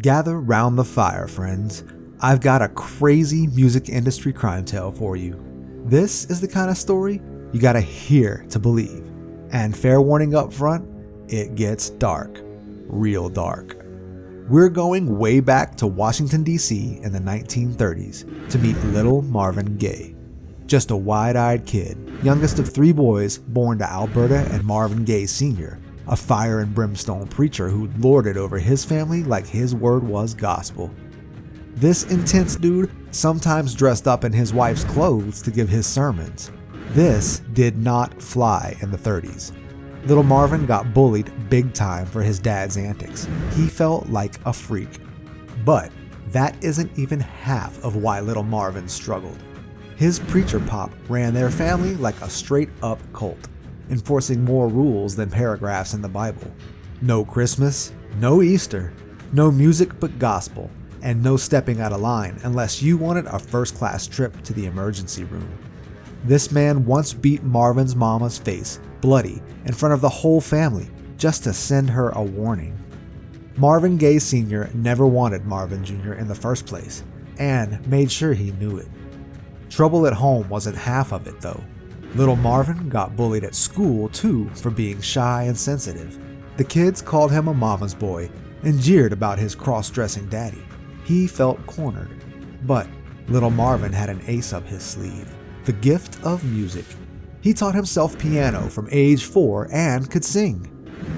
Gather round the fire, friends. I've got a crazy music industry crime tale for you. This is the kind of story you gotta hear to believe. And fair warning up front, it gets dark. Real dark. We're going way back to Washington, D.C. in the 1930s to meet little Marvin Gaye. Just a wide-eyed kid, youngest of 3 boys born to Alberta and Marvin Gaye Sr., a fire and brimstone preacher who lorded over his family like his word was gospel. This intense dude sometimes dressed up in his wife's clothes to give his sermons. This did not fly in the 30s. Little Marvin got bullied big time for his dad's antics. He felt like a freak. But that isn't even half of why little Marvin struggled. His preacher pop ran their family like a straight-up cult, enforcing more rules than paragraphs in the Bible. No Christmas, no Easter, no music but gospel, and no stepping out of line unless you wanted a first-class trip to the emergency room. This man once beat Marvin's mama's face, bloody, in front of the whole family, just to send her a warning. Marvin Gaye Sr. never wanted Marvin Jr. in the first place, and made sure he knew it. Trouble at home wasn't half of it, though. Little Marvin got bullied at school, too, for being shy and sensitive. The kids called him a mama's boy and jeered about his cross-dressing daddy. He felt cornered. But little Marvin had an ace up his sleeve, the gift of music. He taught himself piano from age 4 and could sing.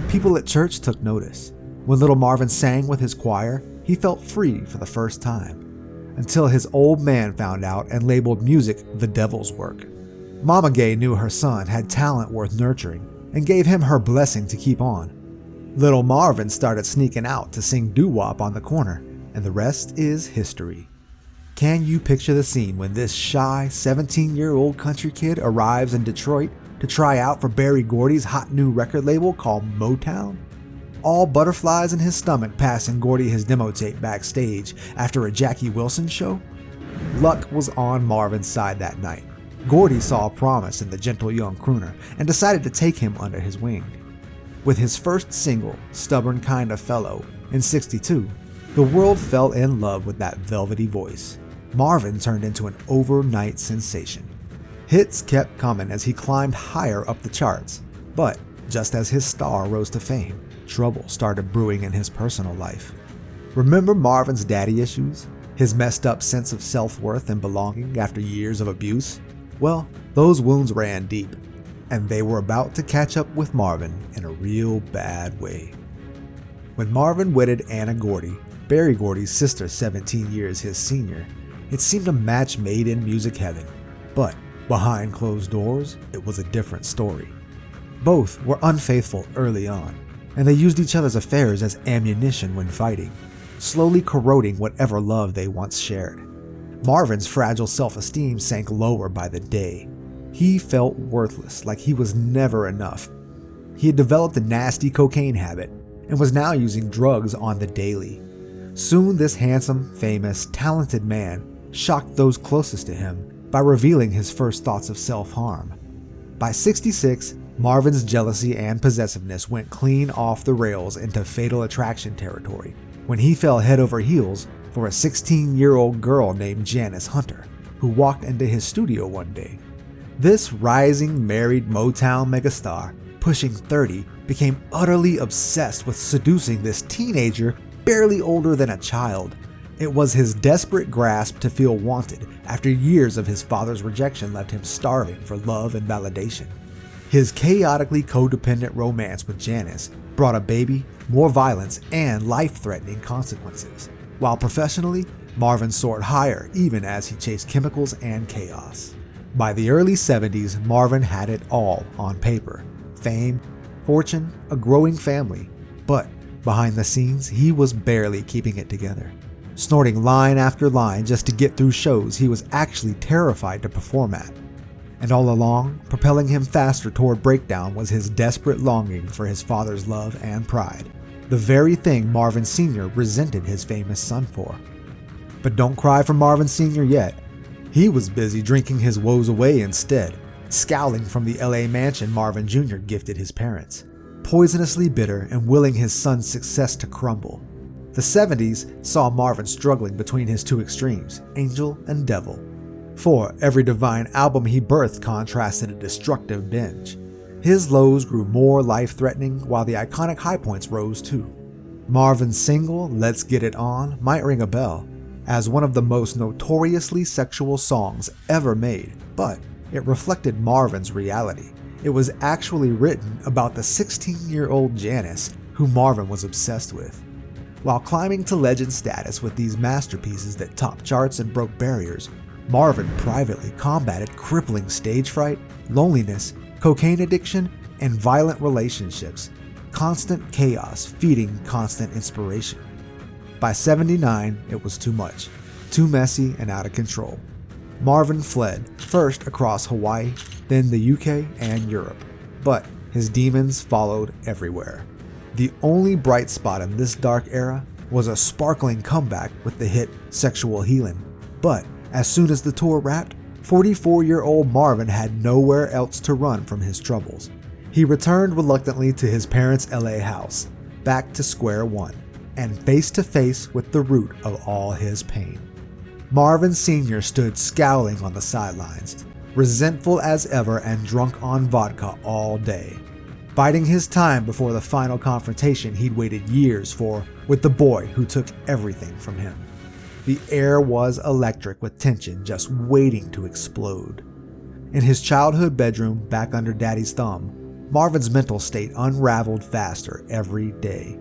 People at church took notice. When little Marvin sang with his choir, he felt free for the first time. Until his old man found out and labeled music the devil's work. Mama Gaye knew her son had talent worth nurturing and gave him her blessing to keep on. Little Marvin started sneaking out to sing doo-wop on the corner, and the rest is history. Can you picture the scene when this shy 17-year-old country kid arrives in Detroit to try out for Berry Gordy's hot new record label called Motown? All butterflies in his stomach passing Gordy his demo tape backstage after a Jackie Wilson show? Luck was on Marvin's side that night. Gordy saw promise in the gentle young crooner and decided to take him under his wing. With his first single, Stubborn Kinda Fellow, in '62, the world fell in love with that velvety voice. Marvin turned into an overnight sensation. Hits kept coming as he climbed higher up the charts, but just as his star rose to fame, trouble started brewing in his personal life. Remember Marvin's daddy issues? His messed up sense of self-worth and belonging after years of abuse? Well, those wounds ran deep, and they were about to catch up with Marvin in a real bad way. When Marvin wedded Anna Gordy, Berry Gordy's sister 17 years his senior, it seemed a match made in music heaven. But behind closed doors, it was a different story. Both were unfaithful early on, and they used each other's affairs as ammunition when fighting, slowly corroding whatever love they once shared. Marvin's fragile self-esteem sank lower by the day. He felt worthless, like he was never enough. He had developed a nasty cocaine habit and was now using drugs on the daily. Soon this handsome, famous, talented man shocked those closest to him by revealing his first thoughts of self-harm. By '66, Marvin's jealousy and possessiveness went clean off the rails into fatal attraction territory when he fell head over heels for a 16-year-old girl named Janice Hunter, who walked into his studio one day. This rising married Motown megastar, pushing 30, became utterly obsessed with seducing this teenager barely older than a child. It was his desperate grasp to feel wanted after years of his father's rejection left him starving for love and validation. His chaotically codependent romance with Janice brought a baby, more violence, and life-threatening consequences. While professionally, Marvin soared higher even as he chased chemicals and chaos. By the early 70s, Marvin had it all on paper. Fame, fortune, a growing family. But behind the scenes, he was barely keeping it together. Snorting line after line just to get through shows he was actually terrified to perform at. And all along, propelling him faster toward breakdown was his desperate longing for his father's love and pride. The very thing Marvin Sr. resented his famous son for. But don't cry for Marvin Sr. yet. He was busy drinking his woes away instead, scowling from the LA mansion Marvin Jr. gifted his parents, poisonously bitter and willing his son's success to crumble. The 70s saw Marvin struggling between his two extremes, angel and devil. For every divine album he birthed contrasted a destructive binge. His lows grew more life-threatening while the iconic high points rose too. Marvin's single, Let's Get It On, might ring a bell as one of the most notoriously sexual songs ever made, but it reflected Marvin's reality. It was actually written about the 16-year-old Janice who Marvin was obsessed with. While climbing to legend status with these masterpieces that topped charts and broke barriers, Marvin privately combated crippling stage fright, loneliness, cocaine addiction, and violent relationships. Constant chaos feeding constant inspiration. By 79, it was too much, too messy and out of control. Marvin fled, first across Hawaii, then the UK and Europe. But his demons followed everywhere. The only bright spot in this dark era was a sparkling comeback with the hit Sexual Healing. But as soon as the tour wrapped, 44-year-old Marvin had nowhere else to run from his troubles. He returned reluctantly to his parents' LA house, back to square one, and face to face with the root of all his pain. Marvin Sr. stood scowling on the sidelines, resentful as ever and drunk on vodka all day, biding his time before the final confrontation he'd waited years for with the boy who took everything from him. The air was electric with tension just waiting to explode. In his childhood bedroom back under Daddy's thumb, Marvin's mental state unraveled faster every day.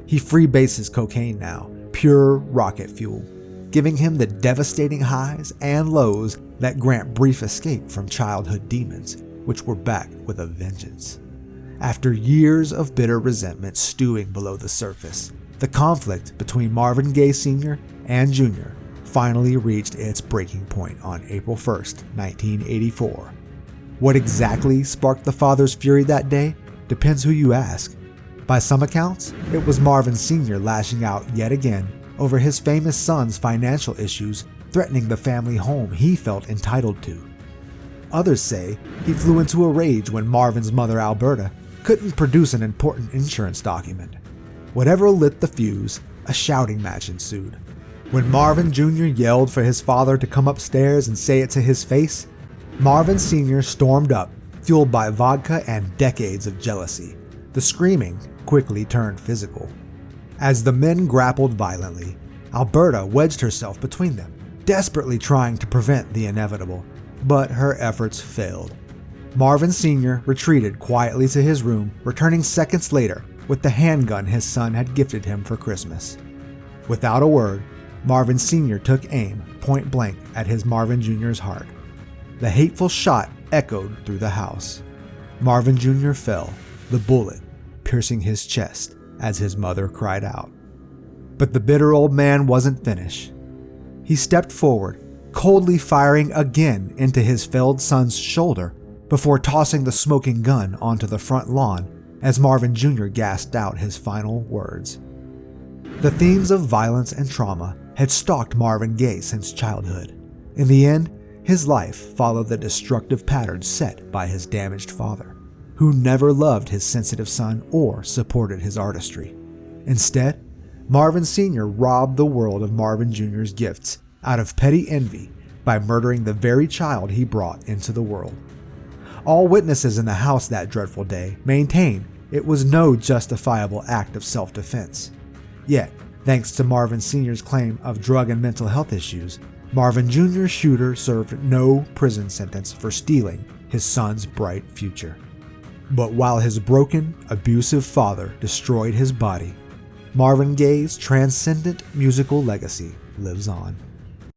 He freebases cocaine now, pure rocket fuel, giving him the devastating highs and lows that grant brief escape from childhood demons, which were back with a vengeance. After years of bitter resentment stewing below the surface, the conflict between Marvin Gaye Sr. and Jr. finally reached its breaking point on April 1st, 1984. What exactly sparked the father's fury that day depends who you ask. By some accounts, it was Marvin Sr. lashing out yet again over his famous son's financial issues threatening the family home he felt entitled to. Others say he flew into a rage when Marvin's mother, Alberta, couldn't produce an important insurance document. Whatever lit the fuse, a shouting match ensued. When Marvin Jr. yelled for his father to come upstairs and say it to his face, Marvin Sr. stormed up, fueled by vodka and decades of jealousy. The screaming quickly turned physical. As the men grappled violently, Alberta wedged herself between them, desperately trying to prevent the inevitable, but her efforts failed. Marvin Sr. retreated quietly to his room, returning seconds later with the handgun his son had gifted him for Christmas. Without a word, Marvin Sr. took aim point blank at his Marvin Jr.'s heart. The hateful shot echoed through the house. Marvin Jr. fell, the bullet piercing his chest as his mother cried out. But the bitter old man wasn't finished. He stepped forward, coldly firing again into his felled son's shoulder before tossing the smoking gun onto the front lawn as Marvin Jr. gasped out his final words. The themes of violence and trauma had stalked Marvin Gaye since childhood. In the end, his life followed the destructive patterns set by his damaged father, who never loved his sensitive son or supported his artistry. Instead, Marvin Sr. robbed the world of Marvin Jr.'s gifts out of petty envy by murdering the very child he brought into the world. All witnesses in the house that dreadful day maintained it was no justifiable act of self-defense. Yet, thanks to Marvin Sr.'s claim of drug and mental health issues, Marvin Jr.'s shooter served no prison sentence for stealing his son's bright future. But while his broken, abusive father destroyed his body, Marvin Gaye's transcendent musical legacy lives on.